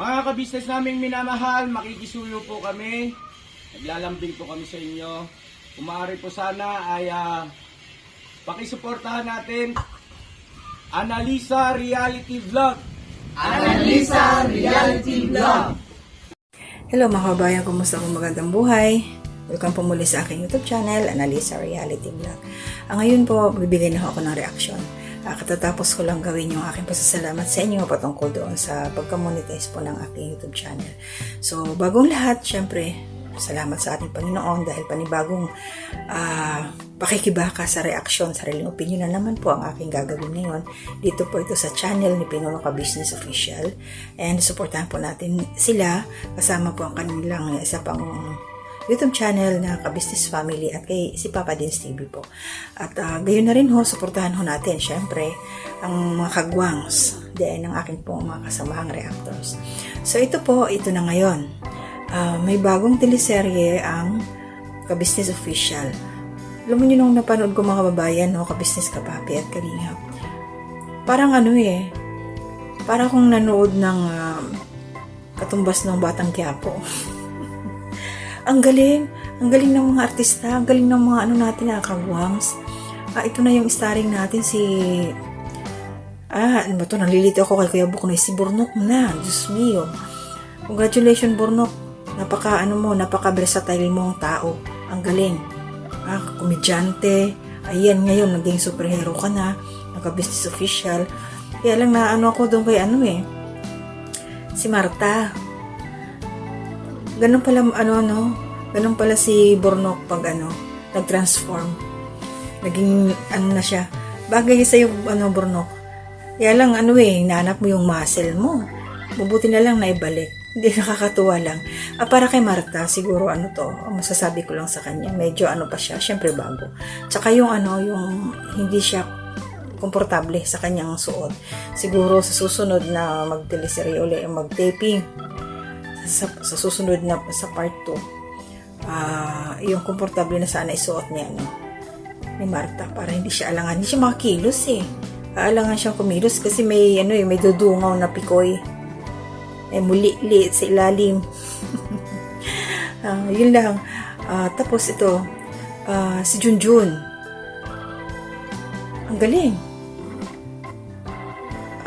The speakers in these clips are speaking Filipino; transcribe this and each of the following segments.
Mga kabisnes naming minamahal, makikisuyo po kami. Naglalambing po kami sa inyo. Kung maaari po sana ay pakisuportahan natin Analisa Reality Vlog. Analisa Reality Vlog. Hello mga kabayan, kumusta kung magandang buhay? Welcome po muli sa aking YouTube channel, Analisa Reality Vlog. Ngayon po, bibigay na ako ng reaksyon. Katatapos ko lang gawin yung aking pasasalamat sa inyo patungkol doon sa pagka-monetize po ng aking YouTube channel. So, bagong lahat, syempre, salamat sa ating Panginoon dahil panibagong pakikibaka sa reaksyon, sariling opinion na naman po ang aking gagawin ngayon. Dito po ito sa channel ni Pinuno Ka Business Official. And supportahan po natin sila kasama po ang kanilang isa pang YouTube channel na Ka-Business Family at kay si Papa Dins TV po. At gayon na rin ho, suportahan ho natin syempre ang mga kagwangs din ng aking pong mga kasamahang reactors. So ito na ngayon. May bagong teleserye ang Ka-Business Official. Alam mo nyo nung napanood ko mga babayan, no, Ka-Business Kapapi at Kalingap. Parang parang kung nanood ng Katumbas ng Batang Quiapo. Ang galing ng mga artista, ang galing ng mga natin na kagwangs. Ito na yung starring natin si ano ba to, nalilito ako kay Kuya Buknoy, si Burnok na, Diyos mio. Congratulations Burnok, napaka versatile mong tao, ang galing. Komedyante, ayan ngayon naging superhero ka na, naka-business official. Kaya lang na ako doon kay si Marta. Ganun pala ganun pala si Burnok pag nag-transform. Naging na siya. Bagay sa iyo Burnok. Kaya lang hinanap mo yung muscle mo. Mabuti na lang na ibalik. Hindi, nakakatuwa lang. Para kay Marta, siguro masasabi ko lang sa kanya, medyo pa siya, syempre bago. Tsaka yung hindi siya komportable sa kanyang suot. Siguro sa susunod na mag-teleserye uli, mag-taping, sa susunod na sa part 2, yung komportable na sana isuot niya ni Marta para hindi siya alangan, hindi siya makakilos alangan siyang kumilos kasi may may dudungaw na pikoy, muli sa ilalim. Yun lang. Tapos ito si Junjun, ang galing.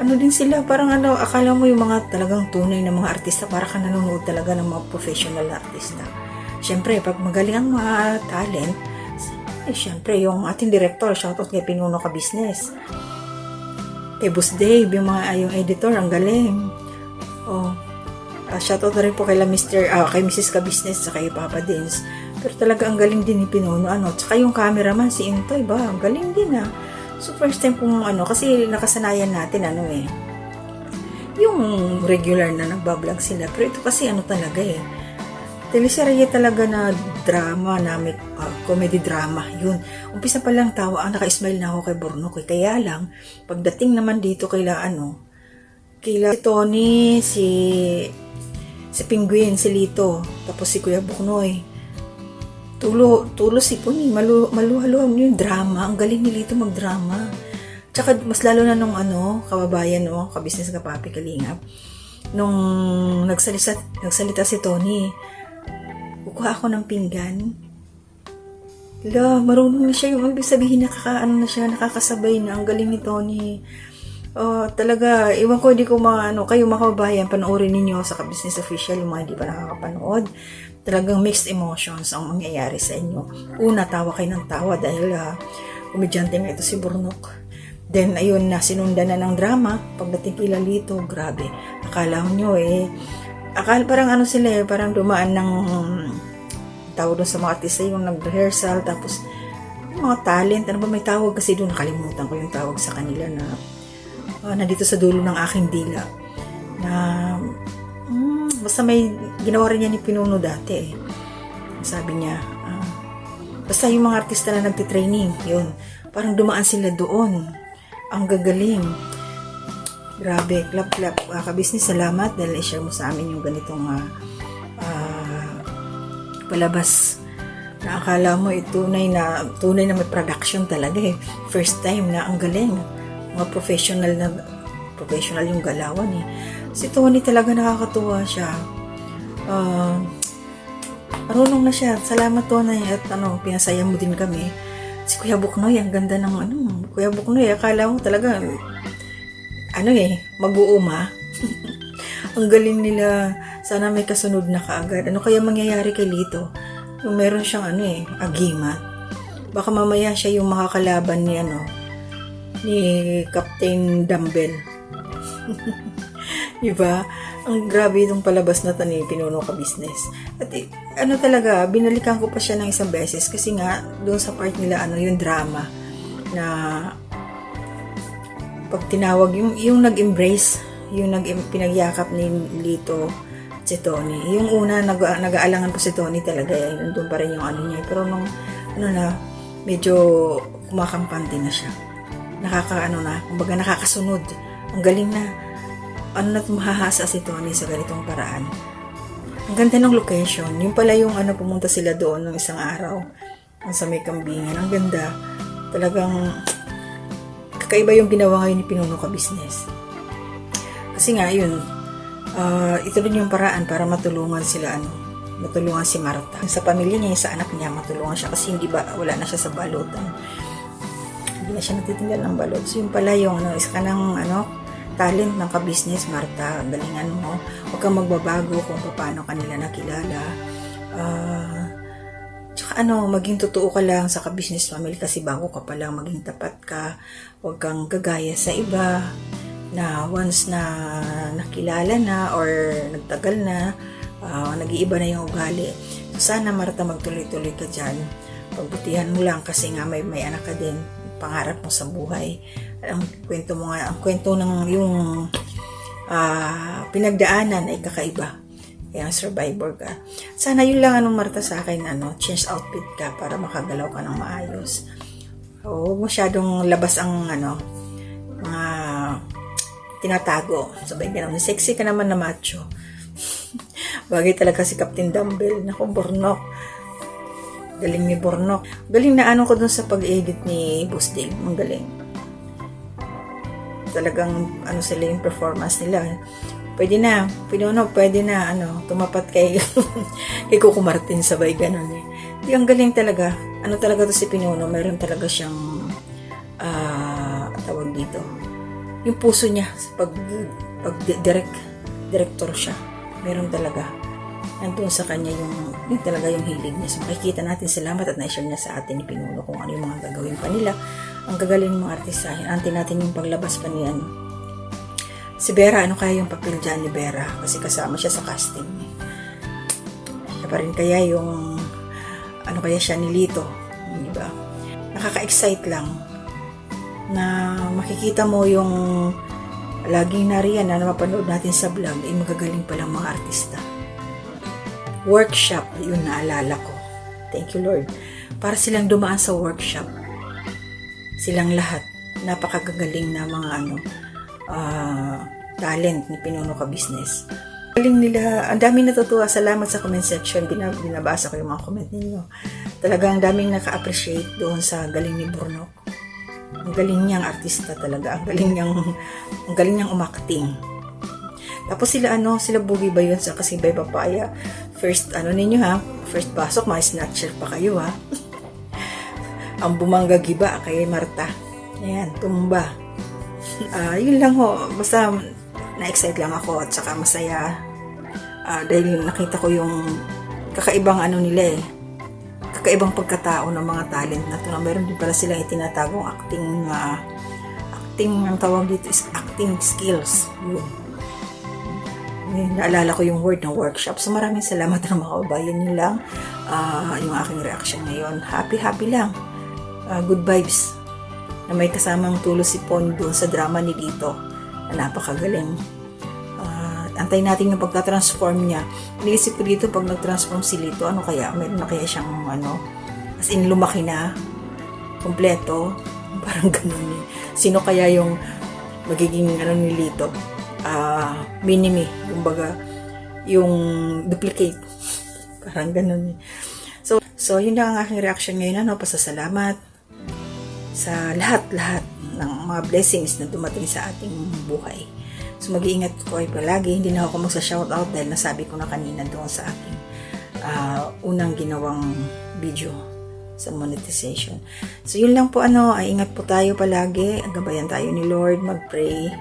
Din sila, parang akala mo yung mga talagang tunay na mga artista, para ka nanonood talaga ng mga professional na artista. Syempre, pag magaling ang mga talent, syempre, yung ating director, shoutout kay Pinuno Ka Business. Kay Boss Dave, yung editor, ang galing. Shoutout na rin po kay kay Mrs. Ka Business, sa kay Papa Dins. Pero talaga ang galing din ni Pinuno, Tsaka yung cameraman, si Intoy, ang galing din, So, first time pong kasi nakasanayan natin, yung regular na nagbablog sila. Pero ito kasi talaga teleserye talaga na drama, comedy drama, yun. Umpisa pa lang tawa, naka-smile na ako kay Burnok. Kaya lang, pagdating naman dito kaila si Tony, si Penguin, si Lito, tapos si Kuya Buknoy. Tulo si Puni, maluhaluhan yung drama. Ang galing ni Lito magdrama. Tsaka mas lalo na nung kababayan, Ka-Business Kapapi Kalingap. Nung nagsalita si Tony, kukuha ako ng pinggan. Marunong na siya, yung ibig sabihin na siya, nakakasabay na. Ang galing ni Tony. Talaga, iwan ko, hindi ko kayo mga kababayan, panoorin ninyo sa Ka-Business Official, yung mga hindi pa nakakapanood. Talagang mixed emotions ang mangyayari sa inyo. Una, tawa kayo ng tawa dahil komedyante nga ito si Burnok. Then, ayun na, sinundan na ng drama. Pagdating kila Lito, grabe. Akala nyo parang sila parang dumaan ng tawag doon sa mga artista, yung nag-rehearsal, tapos yung mga talent, may tawag kasi doon, nakalimutan ko yung tawag sa kanila na nandito sa dulo ng aking dila. Na basta may ginawa rin niya ni Pinuno dati Sabi niya, basta yung mga artista na nagtitraining, yun, parang dumaan sila doon. Ang gagaling. Grabe, clap. Ka-Business, salamat dahil i-share mo sa amin yung ganitong palabas. Na akala mo tunay na may production talaga First time na ang galing. Mga professional yung galawan Si Tony talaga nakakatuwa siya. Marunong na siya. Salamat, Tony. At pinasaya mo din kami. Si Kuya Buknoy, ang ganda ng Kuya Buknoy, akala mo talaga, mag-uuma. Ang galing nila. Sana may kasunod na kaagad. Ano kaya mangyayari kay Lito? Yung meron siyang agimat. Baka mamaya siya yung makakalaban ni Captain Dumbbell. Diba? Ang grabe itong palabas na ni Pinuno Ka Business. At talaga, binalikan ko pa siya ng isang beses kasi nga, doon sa part nila, yung drama na pag tinawag, yung nag-embrace, yung pinagyakap ni Lito at si Tony. Yung una, nag-aalangan pa si Tony talaga, nandun pa rin yung niya. Pero nung, medyo kumakampante na siya. Kumbaga nakakasunod. Ang galing na, mahahasa si Tony sa ganitong paraan. Ang ganda ng location. Yung pala yung pumunta sila doon ng isang araw. Sa may kambingan. Ang ganda. Talagang kakaiba yung ginawa ngayon ni Pinuno Ka Business. Kasi nga, yun, ito rin yung paraan para matulungan sila, matulungan si Marta. Sa pamilya niya, sa anak niya, matulungan siya kasi wala na siya sa balutan. Hindi na siya natitinggal ng balot. So, yung pala yung, isa ka ng, talent ng ka-business, Marta. Galingan mo. Huwag kang magbabago kung paano kanila nakilala. Tsaka maging totoo ka lang sa ka-business family kasi bago ka pa lang, maging tapat ka. Huwag kang gagaya sa iba na once na nakilala na or nagtagal na, nag-iiba na yung ugali. So, sana, Marta, magtuloy-tuloy ka dyan. Pagbutihan mo lang kasi nga may anak ka din. Pangarap mo sa buhay. Ang kwento ng yung pinagdaanan ay kakaiba. Kaya survivor ka. Sana yun lang Marta sa akin, change outfit ka para makagalaw ka ng maayos. Huwag masyadong labas ang mga tinatago. Sabay ganun. Sexy ka naman na macho. Bagay talaga si Captain Dumbbell. Naku, Bornok. Galing ni Bornok. Galing na ko dun sa pag-edit ni Boss Dave. Ang galing. Talagang sila yung performance nila. Pwede na, tumapat kay kay Coco Martin, sabay ganun Di, ang galing talaga. Talaga to si Pinuno, meron talaga siyang tawag dito. Yung puso niya pag director siya. Meron talaga. Nandun sa kanya yung talaga yung hilig niya. So, makikita natin salamat at na-share niya sa atin ni Pinuno kung ano yung mga gagawin pa nila. Ang gagaling ng mga artista. Hinantin natin yung paglabas pa ni si Vera. Ano kaya yung papel dyan ni Vera? Kasi kasama siya sa casting. Siya pa rin kaya yung kaya siya ni Lito. Diba? Nakaka-excite lang na makikita mo yung laging nariyan na mapanood natin sa vlog ay magagaling palang mga artista. Workshop, yun naalala ko. Thank you, Lord. Para silang dumaan sa workshop. Silang lahat. Napakagagaling na mga talent ni Pinuno Ka Business. Galing nila. Ang daming natutuwa. Salamat sa comment section. Binabasa ko yung mga comment ninyo. Talagang daming naka-appreciate doon sa galing ni Bornok. Ang galing niyang artista talaga. Ang galing niyang umakting. Tapos sila Bugi ba yun sa Kasibay Papaya? First, ninyo ha? First pasok, mga snatcher pa kayo ha? Ang bumangga giba kay Marta. Ayan, tumba. Yun lang ho. Basta, na-excite lang ako at saka masaya. Dahil nakita ko yung kakaibang nila kakaibang pagkatao ng mga talent na ito. Meron din pala silang itinatagong acting, ang tawag dito is acting skills. Yun. Naalala ko yung word ng workshop. So maraming salamat ng mga kabayan nyo lang. Yung aking reaction ngayon. Happy lang. Good vibes. Na may kasamang tulo si Pon doon sa drama ni Lito. Na napakagaling. Antayin natin yung pagka-transform niya. Iniisip ko dito pag nag-transform si Lito, kaya? Meron na kaya siyang as in lumaki na. Kompleto. Parang ganun Sino kaya yung magiging ni Lito? Minimi, kumbaga yung duplicate, parang ganun so yun lang ang aking reaction ngayon. Pasasalamat sa lahat ng mga blessings na dumating sa ating buhay. So mag-iingat po kayo palagi. Hindi na ako magsa-shoutout dahil nasabi ko na kanina doon sa aking unang ginawang video sa monetization. So yun lang po ay ingat po tayo palagi. Gabayan tayo ni Lord, mag-pray,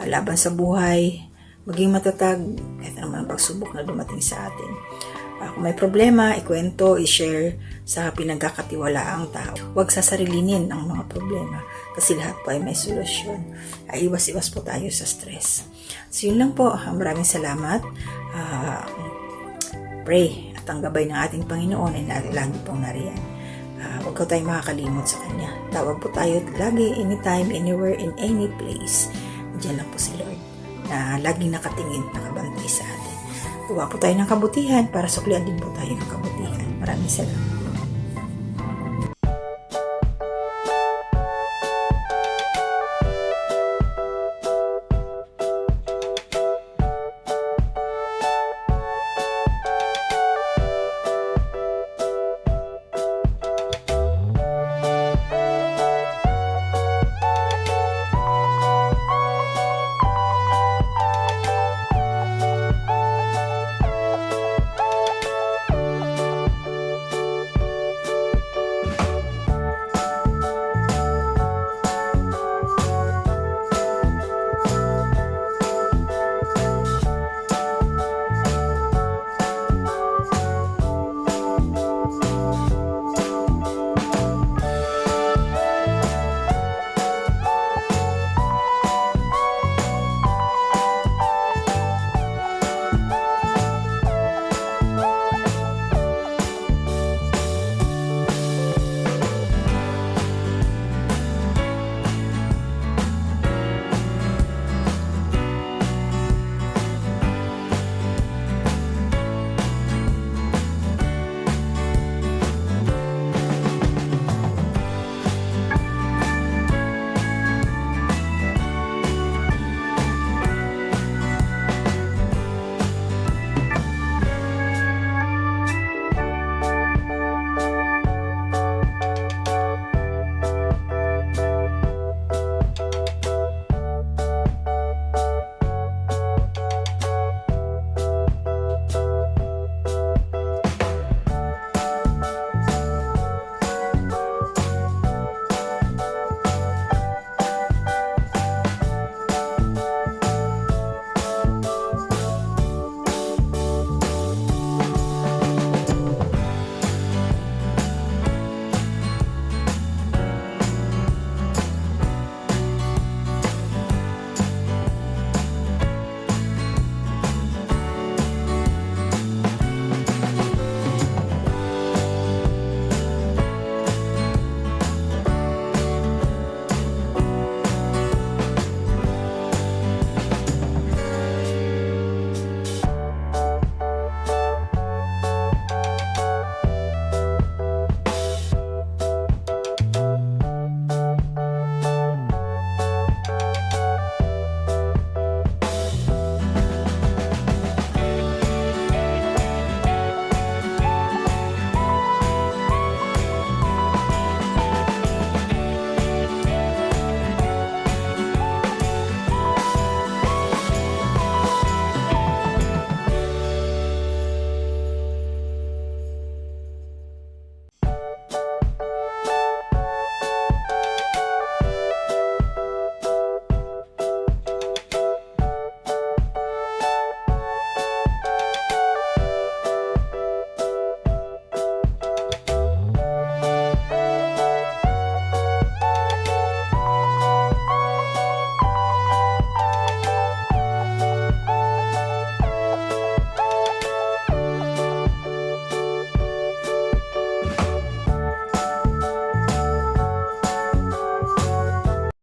laban sa buhay, maging matatag kahit naman ang pagsubok na dumating sa atin. Kung may problema, ikwento, i-share sa pinagkakatiwalaang tao. Huwag sasarilinin ang mga problema kasi lahat po ay may solusyon. Iwas-iwas po tayo sa stress. So yun lang po. Maraming salamat. Pray at ang gabay ng ating Panginoon ay lagi pong nariyan. Huwag ko tayong makakalimot sa Kanya. Tawag po tayo lagi, anytime, anywhere, in any place. Diyan lang po si Lord na laging nakatingin, nakabantay sa atin. Gawa po tayo ng kabutihan para suklian din po tayo ng kabutihan. Maraming salamat.